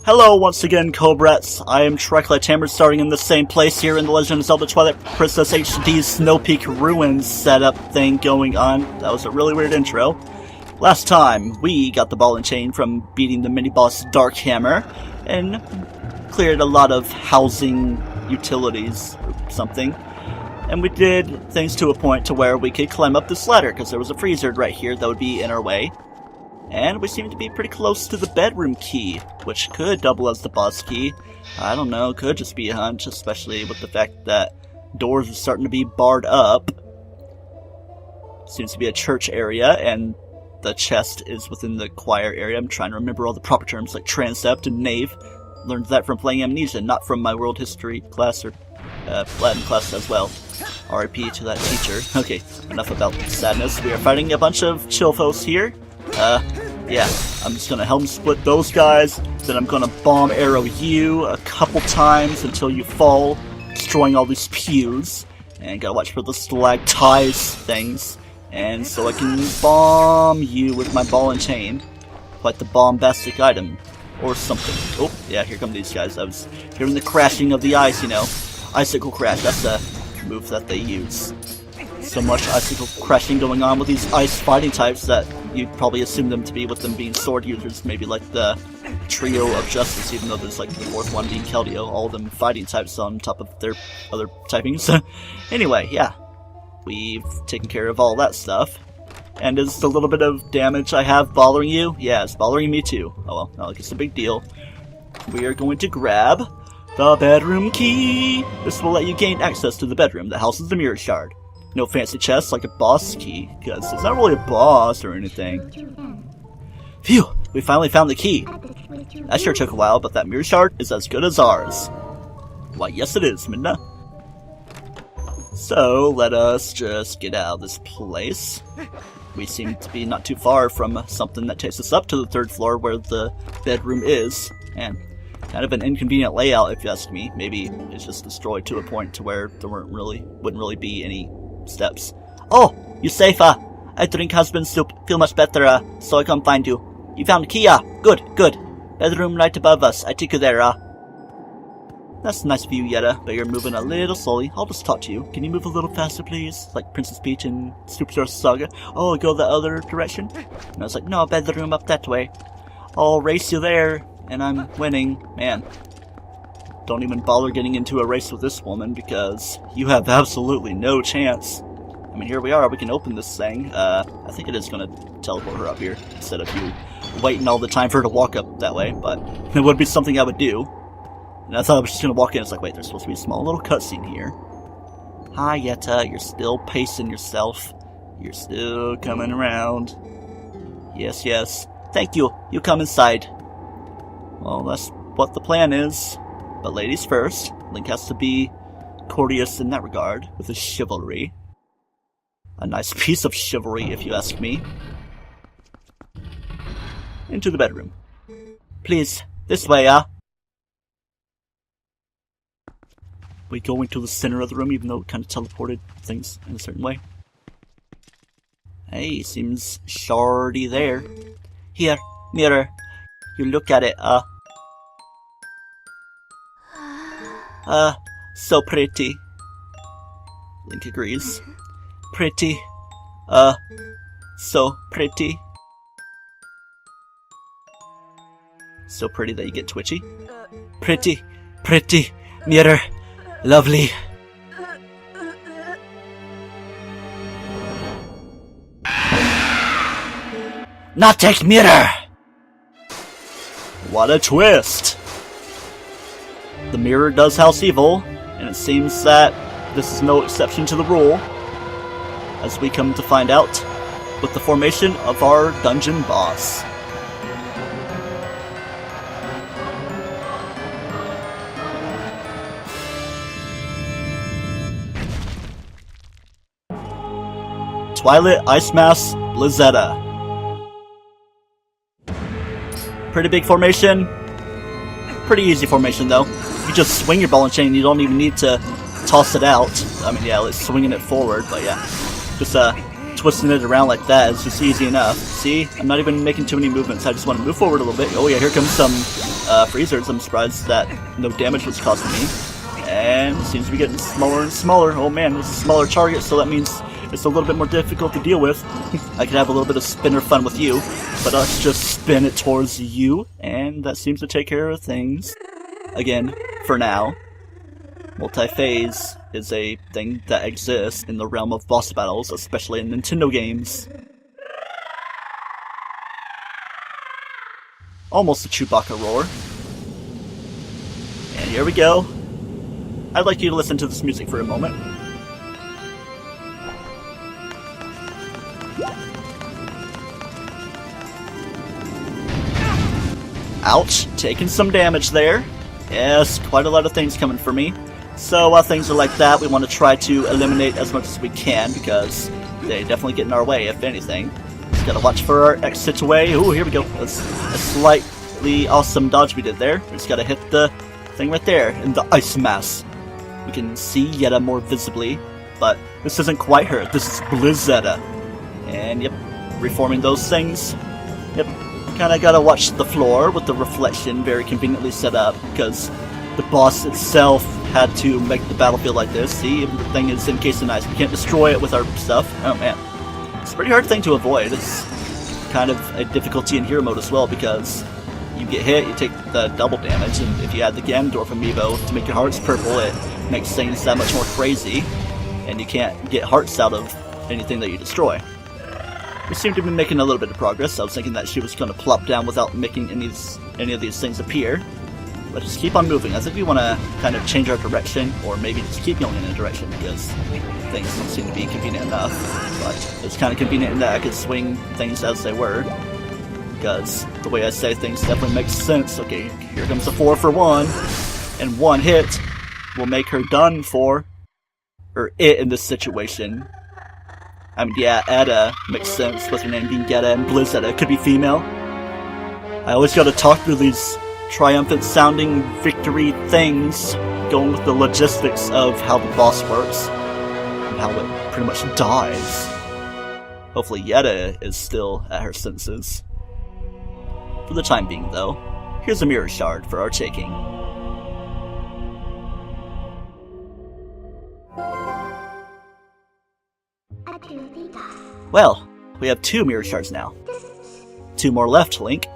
Hello once again, Cobrats. I am TryclydeTamer, starting in the same place here in the Legend of Zelda Twilight Princess HD's Snow Peak Ruins setup thing going on. That was a really weird intro. Last time, we got the ball and chain from beating the mini-boss Dark Hammer, and cleared a lot of housing utilities or something. And we did things to a point to where we could climb up this ladder, because there was a freezer right here that would be in our way. And we seem to be pretty close to the bedroom key, which could double as the boss key. I don't know, could just be a hunch, especially with the fact that doors are starting to be barred up. Seems to be a church area, and the chest is within the choir area. I'm trying to remember all the proper terms like transept and nave. Learned that from playing Amnesia, not from my world history class or Latin class as well. R.I.P. to that teacher. Okay, enough about sadness. We are fighting a bunch of chillfos here. Yeah, I'm just gonna helm split those guys, then I'm gonna bomb arrow you a couple times until you fall, destroying all these pews, and gotta watch for the stalactites things, and so I can bomb you with my ball and chain, like the bombastic item, or something. Oh, yeah, here come these guys. I was hearing the crashing of the ice, you know. Icicle crash, that's a move that they use. So much icicle crashing going on with these ice fighting types that you'd probably assume them to be with them being sword users, maybe like the trio of justice, even though there's like the fourth one being Keldeo, all of them fighting types on top of their other typings. Anyway, yeah, we've taken care of all that stuff. And is the little bit of damage I have bothering you? Yeah, it's bothering me too. Oh well, not like it's a big deal. We are going to grab the bedroom key. This will let you gain access to the bedroom that houses the mirror shard. No fancy chest like a boss key, because it's not really a boss or anything. Phew! We finally found the key. That sure took a while, but that mirror shard is as good as ours. Why, yes it is, Midna. So, let us just get out of this place. We seem to be not too far from something that takes us up to the third floor where the bedroom is. And kind of an inconvenient layout if you ask me. Maybe it's just destroyed to a point to where there wouldn't really be any steps. Oh, you safe, I drink husband soup, feel much better, so I come find you. You found the key, good, good. Bedroom right above us, I take you there, That's a nice view, Yetta, but you're moving a little slowly. I'll just talk to you. Can you move a little faster, please? Like Princess Peach in Superstar Saga. Oh, go the other direction? And I was like, no, bedroom up that way. I'll race you there, and I'm winning. Man. Don't even bother getting into a race with this woman, because you have absolutely no chance. I mean, here we are, we can open this thing. I think it is going to teleport her up here, instead of you waiting all the time for her to walk up that way, but it would be something I would do. And I thought I was just going to walk in, it's like, wait, there's supposed to be a small little cutscene here. Hi, Yetta, you're still pacing yourself. You're still coming around. Yes, yes. Thank you, you come inside. Well, that's what the plan is. But ladies first, Link has to be courteous in that regard, with his chivalry. A nice piece of chivalry, if you ask me. Into the bedroom. Please, this way, We go into the center of the room, even though it kind of teleported things in a certain way. Hey, seems shardy there. Here, mirror. You look at it, so pretty. Link agrees. Pretty. So pretty. So pretty that you get twitchy. Pretty, pretty, mirror, lovely. Not take mirror! What a twist! The mirror does house evil, and it seems that this is no exception to the rule, as we come to find out with the formation of our dungeon boss. Twilight Ice Mass Blizzeta. Pretty big formation. Pretty easy formation though. You just swing your ball and chain, you don't even need to toss it out. I mean, yeah, it's swinging it forward, but yeah. Just twisting it around like that is just easy enough. See? I'm not even making too many movements. I just want to move forward a little bit. Oh yeah, here comes some freezers. I'm surprised that no damage was causing me. And it seems to be getting smaller and smaller. Oh man, it's a smaller target, so that means it's a little bit more difficult to deal with. I could have a little bit of spinner fun with you, but let's just spin it towards you, and that seems to take care of things. Again, for now. Multi-phase is a thing that exists in the realm of boss battles, especially in Nintendo games. Almost a Chewbacca roar. And here we go. I'd like you to listen to this music for a moment. Ouch, taking some damage there. Yes, quite a lot of things coming for me. So while things are like that, we want to try to eliminate as much as we can, because they definitely get in our way, if anything. Just gotta watch for our exit away. Ooh, here we go. That's a slightly awesome dodge we did there. We just gotta hit the thing right there, in the ice mass. We can see Yetta more visibly, but this isn't quite her. This is Blizzeta. And yep, reforming those things. Yep, kinda gotta watch the floor with the reflection very conveniently set up, because the boss itself had to make the battlefield like this. See, everything is encased in ice. We can't destroy it with our stuff. Oh man. It's a pretty hard thing to avoid. It's kind of a difficulty in hero mode as well, because you get hit, you take the double damage, and if you add the Ganondorf amiibo to make your hearts purple, it makes things that much more crazy, and you can't get hearts out of anything that you destroy. We seem to be making a little bit of progress. I was thinking that she was going to plop down without making any of these things appear. But just keep on moving. I think we want to kind of change our direction, or maybe just keep going in a direction, because things don't seem to be convenient enough. But it's kind of convenient that I could swing things as they were, because the way I say things definitely makes sense. Okay, here comes the 4 for 1, and one hit will make her done for, or it in this situation. I mean, yeah, Etta makes sense with her name being Geta, and Blizzeta could be female. I always gotta talk through these triumphant sounding victory things, going with the logistics of how the boss works, and how it pretty much dies. Hopefully Yetta is still at her senses. For the time being, though, here's a mirror shard for our taking. Well, we have 2 mirror shards now. 2 more left, Link.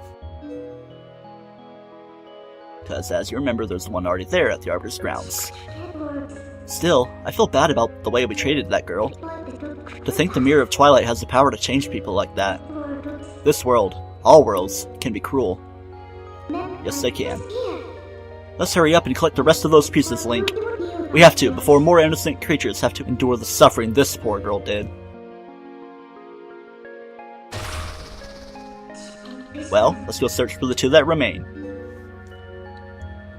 Because, as you remember, there's one already there at the Arbiter's grounds. Still, I feel bad about the way we treated that girl. To think the Mirror of Twilight has the power to change people like that. This world, all worlds, can be cruel. Yes, they can. Let's hurry up and collect the rest of those pieces, Link. We have to, before more innocent creatures have to endure the suffering this poor girl did. Well, let's go search for the 2 that remain.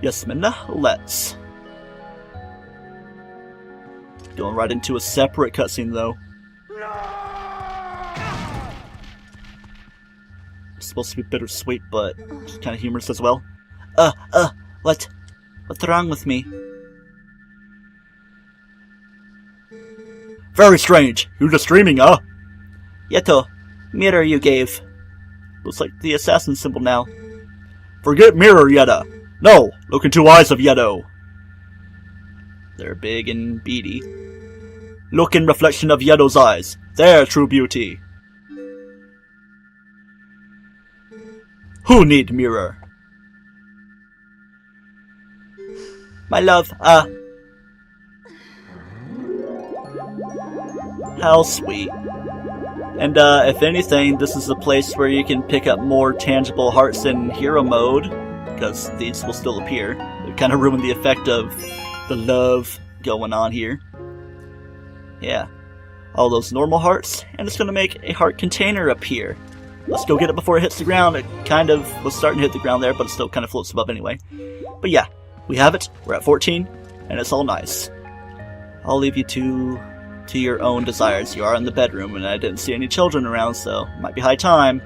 Yes, Minna, let's. Going right into a separate cutscene, though. It's supposed to be bittersweet, but kind of humorous as well. What's wrong with me? Very strange. You're just dreaming, huh? Yeto, mirror you gave. Looks like the assassin symbol now. Forget mirror, Yetta. No, look into eyes of Yeto. They're big and beady. Look in reflection of Yeto's eyes. They're true beauty. Who need mirror? My love, How sweet. And, if anything, this is a place where you can pick up more tangible hearts in hero mode, because these will still appear. It kind of ruined the effect of the love going on here. Yeah. All those normal hearts, and it's going to make a heart container appear. Let's go get it before it hits the ground. It kind of was starting to hit the ground there, but it still kind of floats above anyway. But yeah, we have it. We're at 14, and it's all nice. I'll leave you to your own desires. You are in the bedroom, and I didn't see any children around, so it might be high time.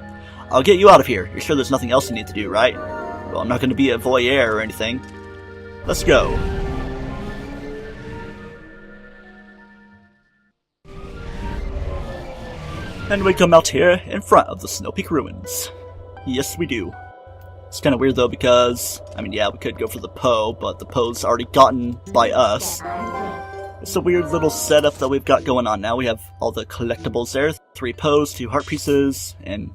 I'll get you out of here. You're sure there's nothing else you need to do, right? Well, I'm not going to be a voyeur or anything. Let's go. And we come out here in front of the Snow Peak ruins. Yes, we do. It's kind of weird though because, I mean, yeah, we could go for the Poe, but the Poe's already gotten by us. It's a weird little setup that we've got going on now. We have all the collectibles there, 3 Poes, 2 heart pieces, and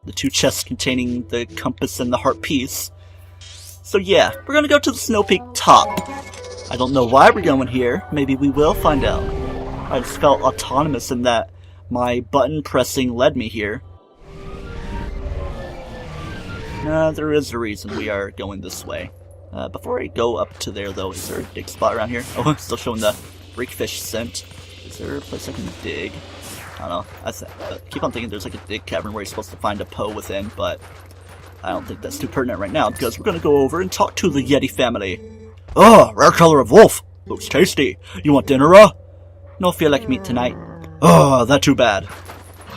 the 2 chests containing the compass and the heart piece. So yeah, we're gonna go to the Snow Peak top. I don't know why we're going here. Maybe we will find out. I just felt autonomous in that my button pressing led me here. There is a reason we are going this way. Before I go up to there though, is there a dig spot around here? Oh, I'm still showing the freakfish scent. Is there a place I can dig? I don't know. I keep on thinking there's like a dig cavern where you're supposed to find a Poe within, but I don't think that's too pertinent right now because we're gonna go over and talk to the Yeti family. Oh, rare color of wolf. Looks tasty. You want dinner, No feel like meat tonight. Oh, that too bad.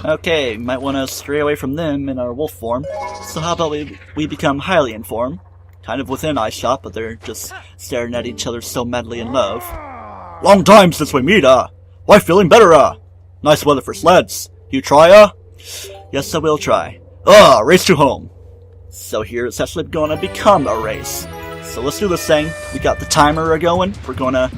Okay, might want to stray away from them in our wolf form. So how about we become highly informed? Kind of within eyeshot, but they're just staring at each other so madly in love. Long time since we meet, Why feeling better, Nice weather for sleds. You try, Yes, I will try. Race to home. So here it's actually gonna become a race. So let's do this thing. We got the timer going. We're gonna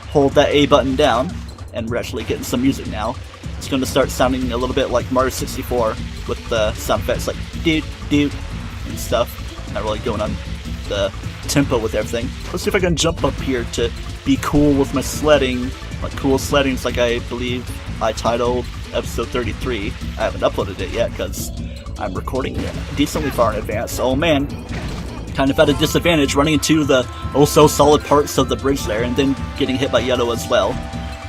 hold that A button down, and we're actually getting some music now. It's going to start sounding a little bit like Mario 64 with the sound effects like doot doot and stuff. Not really going on the tempo with everything. Let's see if I can jump up here to be cool with my sledding. Like cool sledding is like I believe I titled episode 33. I haven't uploaded it yet because I'm recording it decently far in advance. Oh man, kind of at a disadvantage running into the oh-so-solid parts of the bridge there and then getting hit by Yeto as well.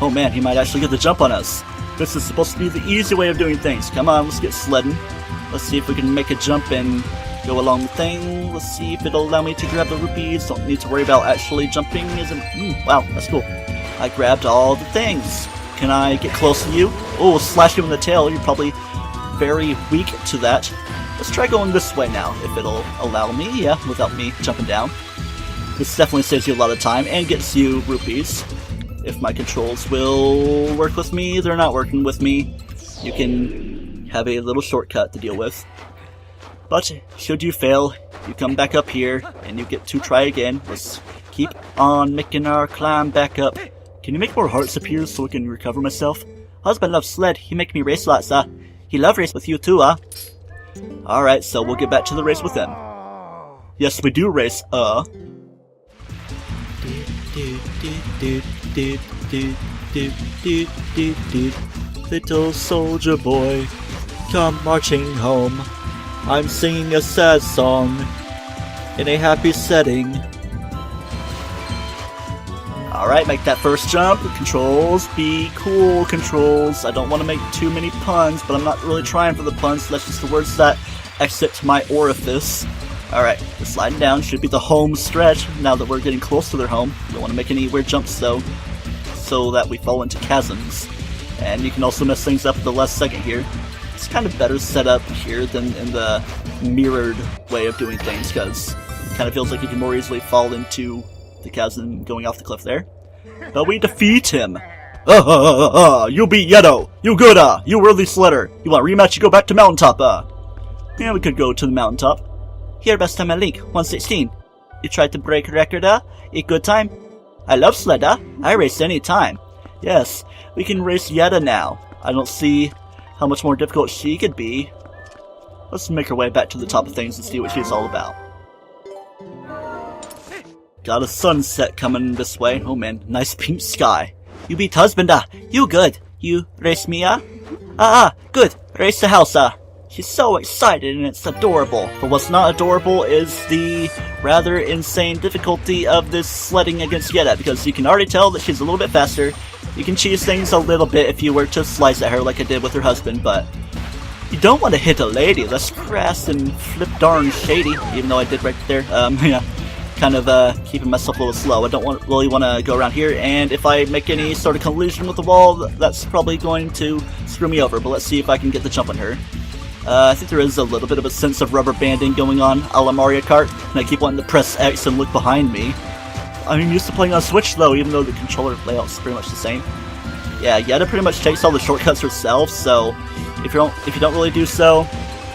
Oh man, he might actually get the jump on us. This is supposed to be the easy way of doing things. Come on, let's get sledding. Let's see if we can make a jump and go along the thing. Let's see if it'll allow me to grab the rupees. Don't need to worry about actually jumping. Wow, that's cool. I grabbed all the things. Can I get close to you? Oh, slash you in the tail. You're probably very weak to that. Let's try going this way now, if it'll allow me. Yeah, without me jumping down. This definitely saves you a lot of time and gets you rupees. If my controls will work with me, they're not working with me. You can have a little shortcut to deal with. But should you fail, you come back up here and you get to try again. Let's keep on making our climb back up. Can you make more hearts appear so we can recover myself? Husband loves sled. He make me race lots, He love race with you too, Alright, so we'll get back to the race with him. Yes, we do race, Little soldier boy, come marching home. I'm singing a sad song in a happy setting. Alright, make that first jump. Controls, be cool, controls. I don't want to make too many puns, but I'm not really trying for the puns. So that's just the words that exit my orifice. Alright, we're sliding down. Should be the home stretch now that we're getting close to their home. Don't want to make any weird jumps though, so that we fall into chasms. And you can also mess things up at the last second here. It's kind of better set up here than in the mirrored way of doing things, because it kind of feels like you can more easily fall into the chasm going off the cliff there. But we defeat him! You beat Yeto! You good, You worthy sledder! You want a rematch, you go back to mountaintop, Yeah, we could go to the mountaintop. Here, best time I link, 116. You tried to break record, A good time? I love sled, I race any time. Yes, we can race Yetta now. I don't see how much more difficult she could be. Let's make our way back to the top of things and see what she's all about. Got a sunset coming this way. Oh man, nice pink sky. You beat husband, You good. You race me, good. Race the house, She's so excited and it's adorable. But what's not adorable is the rather insane difficulty of this sledding against Yetta, because you can already tell that she's a little bit faster. You can cheese things a little bit if you were to slice at her like I did with her husband, but you don't want to hit a lady. That's crass and flip darn shady, even though I did right there. Yeah, kind of keeping myself a little slow. I don't really want to go around here, and if I make any sort of collision with the wall, that's probably going to screw me over, but let's see if I can get the jump on her. I think there is a little bit of a sense of rubber banding going on a la Mario Kart, and I keep wanting to press X and look behind me. I'm used to playing on Switch though, even though the controller layout's pretty much the same. Yeah, Yetta pretty much takes all the shortcuts herself, so if you don't really do so,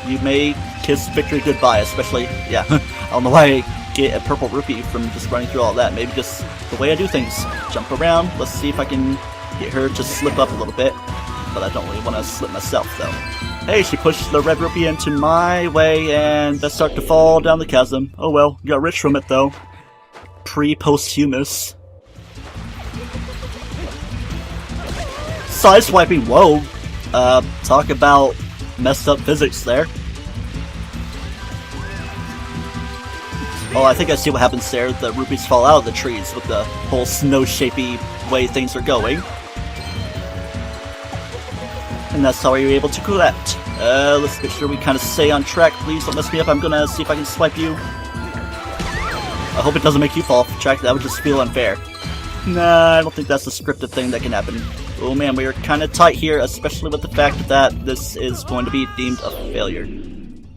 you may kiss victory goodbye. Especially, yeah, I don't know why I get a purple rupee from just running through all that. Maybe just the way I do things. Jump around. Let's see if I can get her to slip up a little bit. But I don't really want to slip myself though. Hey, she pushed the red rupee into my way, and that started to fall down the chasm. Oh well, got rich from it though. Pre-posthumous. Sideswiping, whoa! Talk about messed up physics there. Oh, I think I see what happens there. The rupees fall out of the trees with the whole snow-shapey way things are going. And that's how you're able to collect. Let's make sure we kind of stay on track. Please don't mess me up. I'm gonna see if I can swipe you. I hope it doesn't make you fall off track. That would just feel unfair. Nah, I don't think that's a scripted thing that can happen. Oh man, we are kind of tight here, especially with the fact that this is going to be deemed a failure.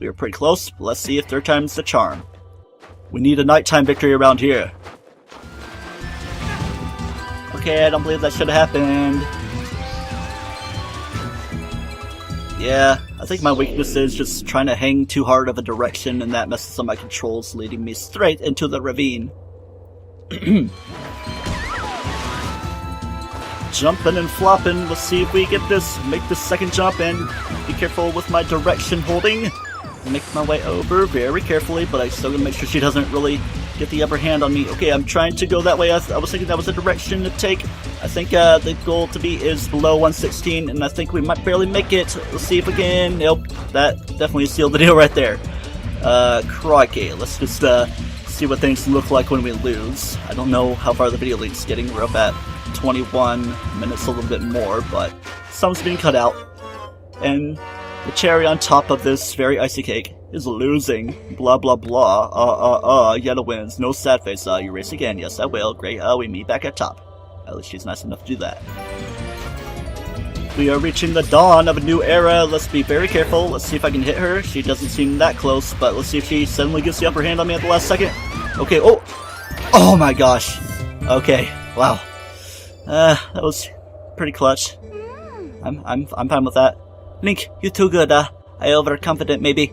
We are pretty close, but let's see if third time's the charm. We need a nighttime victory around here. Okay, I don't believe that should have happened. Yeah, I think my weakness is just trying to hang too hard of a direction, and that messes up my controls, leading me straight into the ravine. Jumping and flopping. Let's see if we get this. Make the second jump and be careful with my direction holding. Make my way over very carefully, but I still gotta make sure she doesn't really get the upper hand on me. Okay, I'm trying to go that way. I was thinking that was the direction to take. I think the goal to be is below 116, and I think we might barely make it. Let's see if we can. Nope, that definitely sealed the deal right there. Crikey. Let's just see what things look like when we lose. I don't know how far the video link's getting. We're up at 21 minutes, a little bit more, but some's being cut out. And the cherry on top of this very icy cake is losing. Blah blah blah. Yellow wins. No sad face. You race again. Yes, I will. Great. We meet back at top. At least she's nice enough to do that. We are reaching the dawn of a new era. Let's be very careful. Let's see if I can hit her. She doesn't seem that close, but let's see if she suddenly gets the upper hand on me at the last second. Okay. Oh my gosh. Okay. Wow. That was pretty clutch. I'm fine with that. Link, you too good, I overconfident maybe.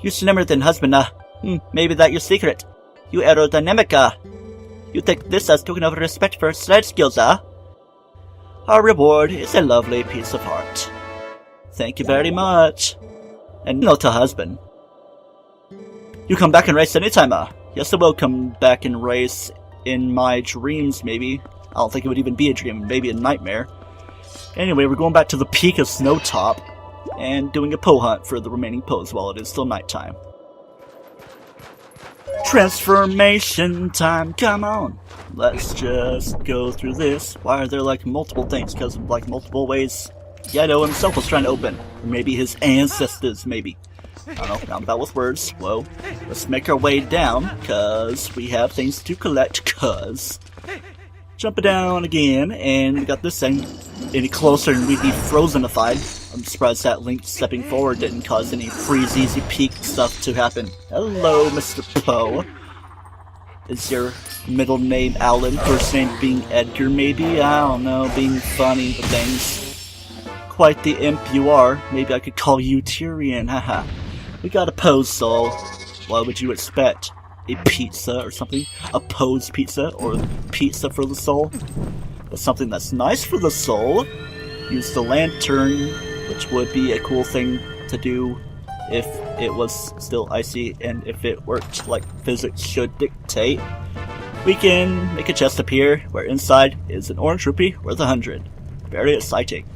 You slimmer than husband, maybe that your secret. You aerodynamic, You take this as token of respect for slide skills, Our reward is a lovely piece of art. Thank you very much. And no to husband. You come back and race anytime, Yes, I will come back and race in my dreams, maybe. I don't think it would even be a dream, maybe a nightmare. Anyway, we're going back to the peak of Snowtop and doing a Poe hunt for the remaining Poes while it is still nighttime. Transformation time, come on! Let's just go through this. Why are there like multiple things? Because of like multiple ways Gedo himself was trying to open. Or maybe his ancestors, maybe. I don't know, roundabout with words. Whoa. Let's make our way down, cause we have things to collect, cause... Jumping down again, and we got this thing. Any closer and we'd be frozenified. I'm surprised that Link stepping forward didn't cause any freeze easy peak stuff to happen. Hello, Mr. Poe. Is your middle name Alan, first name being Edgar maybe? I don't know, being funny with things. Quite the imp you are. Maybe I could call you Tyrion, haha. We got a Poe's soul. What would you expect? A pizza or something? A Poe's pizza or pizza for the soul? But something that's nice for the soul. Use the lantern, which would be a cool thing to do if it was still icy and if it worked like physics should dictate. We can make a chest appear where inside is an orange rupee worth 100. Very exciting.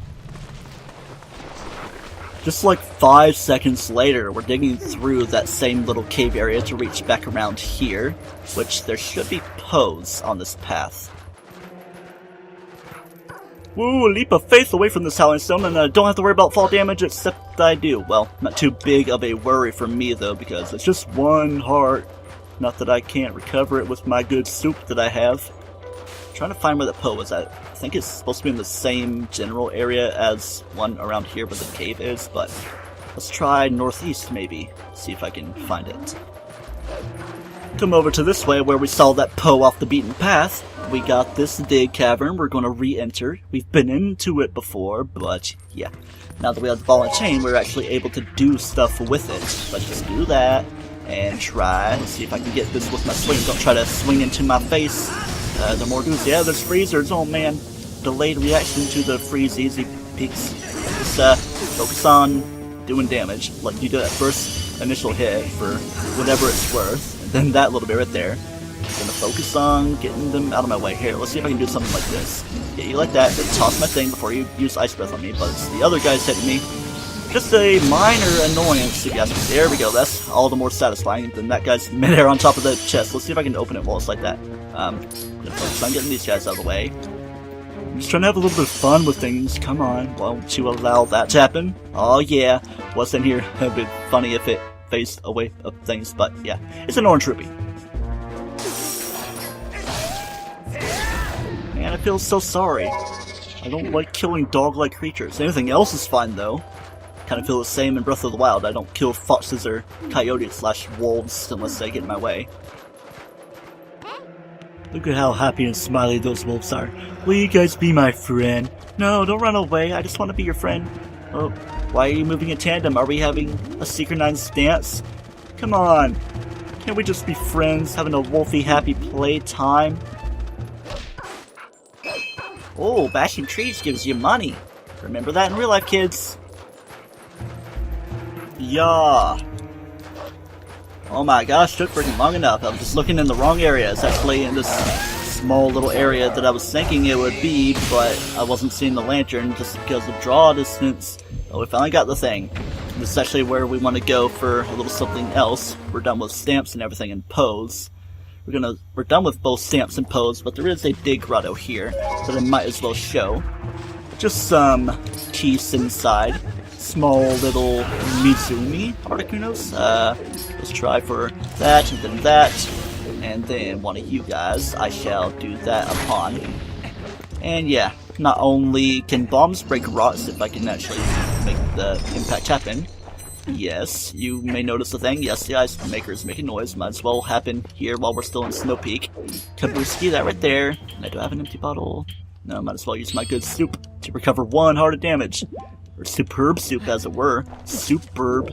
Just like 5 seconds later, we're digging through that same little cave area to reach back around here, which there should be Poes on this path. Woo, a leap of faith away from this Howling Stone, and I don't have to worry about fall damage, except I do. Well, not too big of a worry for me, though, because it's just one heart. Not that I can't recover it with my good soup that I have. I'm trying to find where the Poe is at. I think it's supposed to be in the same general area as one around here where the cave is, but let's try northeast maybe, see if I can find it. come over to this way where we saw that Poe off the beaten path. We got this dig cavern we're going to re-enter. We've been into it before, but yeah. Now that we have the ball and chain, we're actually able to do stuff with it. Let's just do that and try. Let's see if I can get this with my swing. Don't try to swing into my face. The more dudes. Yeah, there's freezers. Oh man. Delayed reaction to the freeze easy peaks. Just focus on doing damage. Like you do that first initial hit for whatever it's worth. And then that little bit right there. I'm gonna focus on getting them out of my way. Here, let's see if I can do something like this. Get you like that, then toss my thing before you use Ice Breath on me, but it's the other guys hitting me. Just a minor annoyance, I guess. There we go, that's all the more satisfying than that guy's midair on top of the chest. Let's see if I can open it while it's like that. Gonna focus on getting these guys out of the way. I'm just trying to have a little bit of fun with things. Come on, won't you allow that to happen? Oh yeah, wasn't here. It'd be funny if it faced away of things, but yeah. It's an orange rupee. Man, I feel so sorry. I don't like killing dog-like creatures. Anything else is fine, though. Kind of feel the same in Breath of the Wild. I don't kill foxes or coyotes / wolves unless they get in my way. Look at how happy and smiley those wolves are. Will you guys be my friend? No, don't run away. I just want to be your friend. Oh, why are you moving in tandem? Are we having a synchronized dance? Come on. Can't we just be friends, having a wolfy happy playtime? Oh, bashing trees gives you money. Remember that in real life, kids. Yeah. Oh my gosh, took freaking long enough. I was just looking in the wrong area. It's actually in this small little area that I was thinking it would be, but I wasn't seeing the lantern just because of draw distance. Oh, we finally got the thing. This is actually where we want to go for a little something else. We're done with stamps and everything and pose. We're done with both stamps and pose, but there is a dig grotto here that I might as well show. Just some keys inside. Small little Mizumi Articunos. Let's try for that and then one of you guys I shall do that upon. And yeah, not only can bombs break rocks if I can actually make the impact happen. Yes, you may notice the thing. Yes, the ice maker is making noise. Might as well happen here while we're still in Snow Peak. Kabuski, that right there. And I do have an empty bottle. No, might as well use my good soup to recover 1 heart of damage. Or superb soup, as it were. Superb.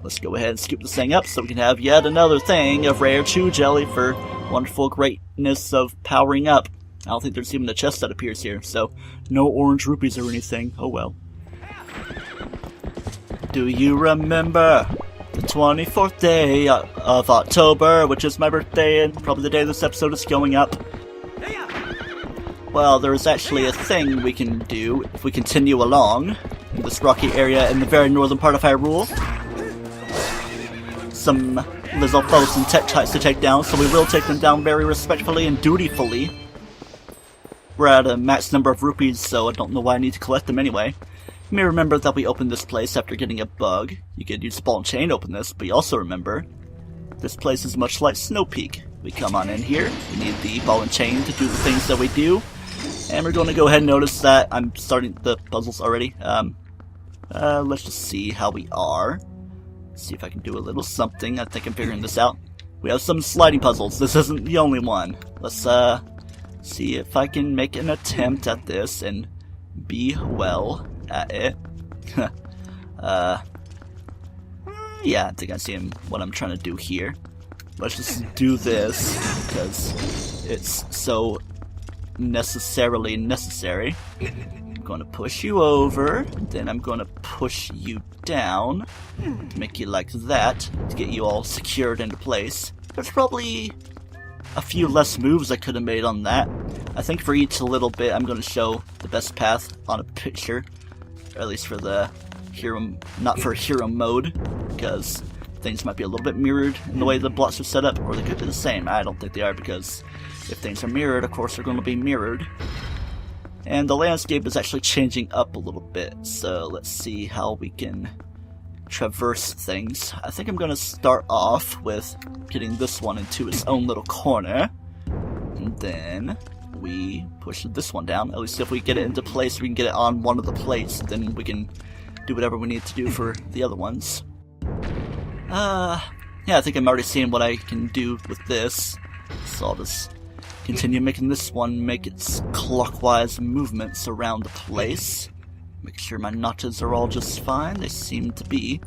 Let's go ahead and scoop this thing up so we can have yet another thing of rare chew jelly for wonderful greatness of powering up. I don't think there's even a chest that appears here, so no orange rupees or anything. Oh well. Do you remember the 24th day of October, which is my birthday and probably the day this episode is going up? Well, there's actually a thing we can do if we continue along in this rocky area in the very northern part of Hyrule. Some Lizzo foes and tech types to take down, so we will take them down very respectfully and dutifully. We're at a max number of rupees, so I don't know why I need to collect them anyway. You may remember that we opened this place after getting a bug. You could use ball and chain to open this, but you also remember this place is much like Snow Peak. We come on in here, we need the ball and chain to do the things that we do, and we're going to go ahead and notice that I'm starting the puzzles already. Let's just see how we are. See if I can do a little something. I think I'm figuring this out. We have some sliding puzzles. This isn't the only one. Let's see if I can make an attempt at this and be well at it. Yeah, I think I see what I'm trying to do here. Let's just do this because it's so necessarily necessary. I'm going to push you over, then I'm going to push you down to make you like that, to get you all secured into place. There's probably a few less moves I could have made on that. I think for each little bit I'm going to show the best path on a picture, or at least for the hero, not for hero mode, because things might be a little bit mirrored in the way the blocks are set up, or they could be the same. I don't think they are, because if things are mirrored, of course they're going to be mirrored. And the landscape is actually changing up a little bit, so let's see how we can traverse things. I think I'm going to start off with getting this one into its own little corner, and then we push this one down. At least if we get it into place, we can get it on one of the plates, then we can do whatever we need to do for the other ones. yeah, I think I'm already seeing what I can do with this. So I'll just continue making this one make its clockwise movements around the place. Make sure my notches are all just fine. They seem to be.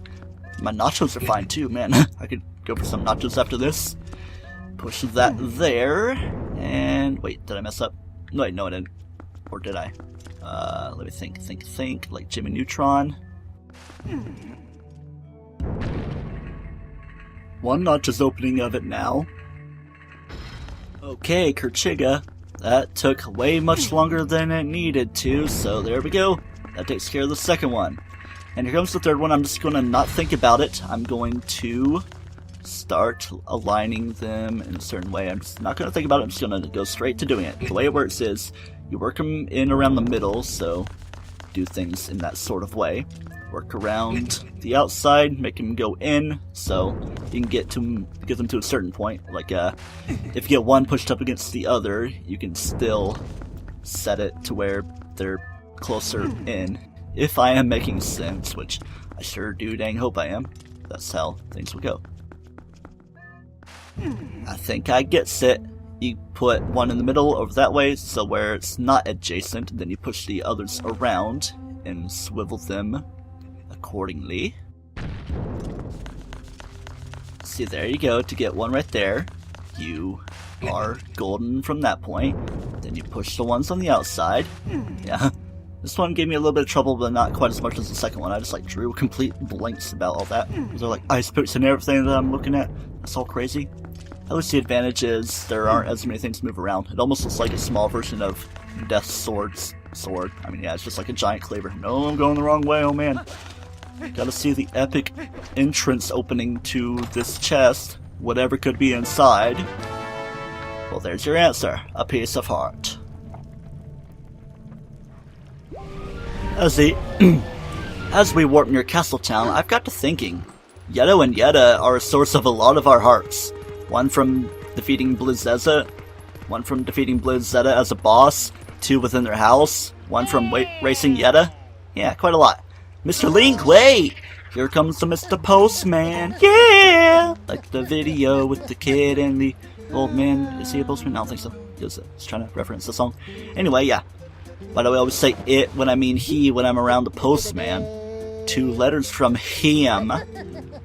My nachos are fine too, man. I could go for some nachos after this. Push that there. And wait, did I mess up? No, wait, no I didn't. Or did I? Let me think. Like Jimmy Neutron. One notch's opening of it now. Okay, Kerchiga. That took way much longer than it needed to, so there we go. That takes care of the second one. And here comes the third one. I'm just going to not think about it. I'm going to start aligning them in a certain way. I'm just not going to think about it. I'm just going to go straight to doing it. The way it works is you work them in around the middle, so do things in that sort of way. Work around the outside, make them go in, so you can get them to a certain point. Like if you get one pushed up against the other, you can still set it to where they're closer in. If I am making sense, which I sure do dang hope I am. That's how things will go. I think I gets it. You put one in the middle over that way, so where it's not adjacent, then you push the others around and swivel them accordingly. See, there you go, to get one right there. You are golden from that point. Then you push the ones on the outside. Yeah. This one gave me a little bit of trouble, but not quite as much as the second one. I just drew complete blanks about all that. They're like ice picks and everything that I'm looking at. That's all crazy. At least the advantage is there aren't as many things to move around. It almost looks like a small version of Death's sword. I mean, yeah, it's just like a giant cleaver. No, I'm going the wrong way, oh man. Gotta see the epic entrance opening to this chest. Whatever could be inside. Well, there's your answer. A piece of heart. As we warp near Castletown, I've got to thinking. Yetta and Yetta are a source of a lot of our hearts. One from defeating Blizzeta, one from defeating Blizzeta as a boss, two within their house, one from racing Yetta. Yeah, quite a lot. Mr. Link, wait! Here comes the Mr. Postman. Yeah! Like the video with the kid and the old man. Is he a postman? I don't think so. He was trying to reference the song. Anyway, yeah. Why do I always say it when I mean he when I'm around the postman? 2 letters from him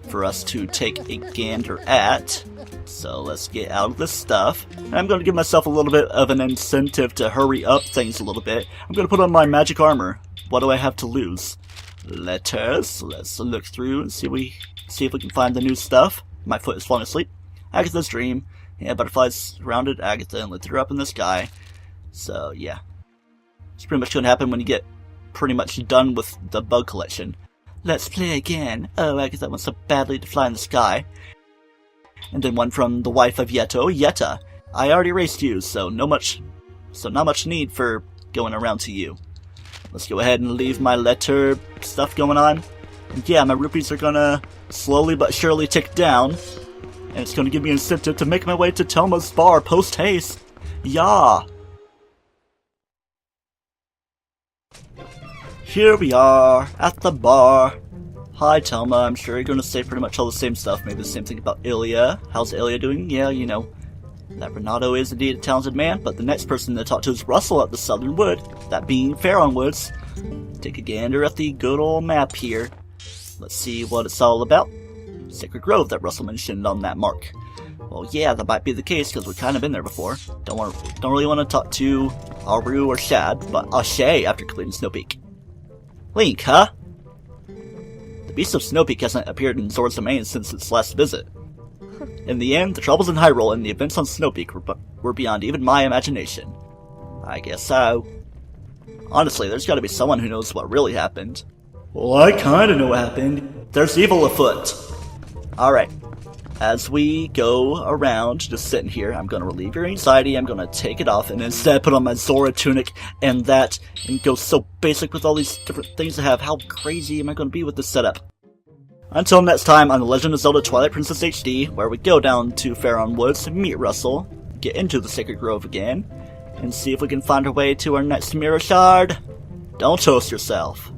for us to take a gander at. So let's get out of this stuff. And I'm going to give myself a little bit of an incentive to hurry up things a little bit. I'm going to put on my magic armor. What do I have to lose? Letters. Let's look through and see if we can find the new stuff. My foot is falling asleep. Agatha's dream. Yeah, butterflies surrounded Agatha and lifted her up in the sky. So yeah. It's pretty much going to happen when you get pretty much done with the bug collection. Let's play again. Oh, Agatha wants so badly to fly in the sky. And then one from the wife of Yeto, Yetta. I already raced you, so not much need for going around to you. Let's go ahead and leave my letter stuff going on. And yeah, my rupees are gonna slowly but surely tick down. And it's gonna give me incentive to make my way to Telma's bar post-haste. Yeah! Here we are, at the bar. Hi, Telma. I'm sure you're going to say pretty much all the same stuff. Maybe the same thing about Ilya. How's Ilya doing? Yeah, you know, that Renato is indeed a talented man, but the next person to talk to is Russell at the Southern Wood, that being Faron Woods. Take a gander at the good old map here. Let's see what it's all about. Sacred Grove that Russell mentioned on that mark. Well, yeah, that might be the case, because we've kind of been there before. Don't really want to talk to Aru or Shad, but Ashe after completing Snow Peak. Link, huh? The Beast of Snow Peak hasn't appeared in Zora's domain since its last visit. In the end, the troubles in Hyrule and the events on Snow Peak were beyond even my imagination. I guess so. Honestly, there's gotta be someone who knows what really happened. Well, I kinda know what happened. There's evil afoot. Alright. As we go around, just sitting here, I'm gonna relieve your anxiety, I'm gonna take it off, and instead put on my Zora tunic and that, and go so basic with all these different things I have. How crazy am I gonna be with this setup? Until next time on The Legend of Zelda Twilight Princess HD, where we go down to Faron Woods, meet Russell, get into the Sacred Grove again, and see if we can find our way to our next Mirror Shard. Don't toast yourself.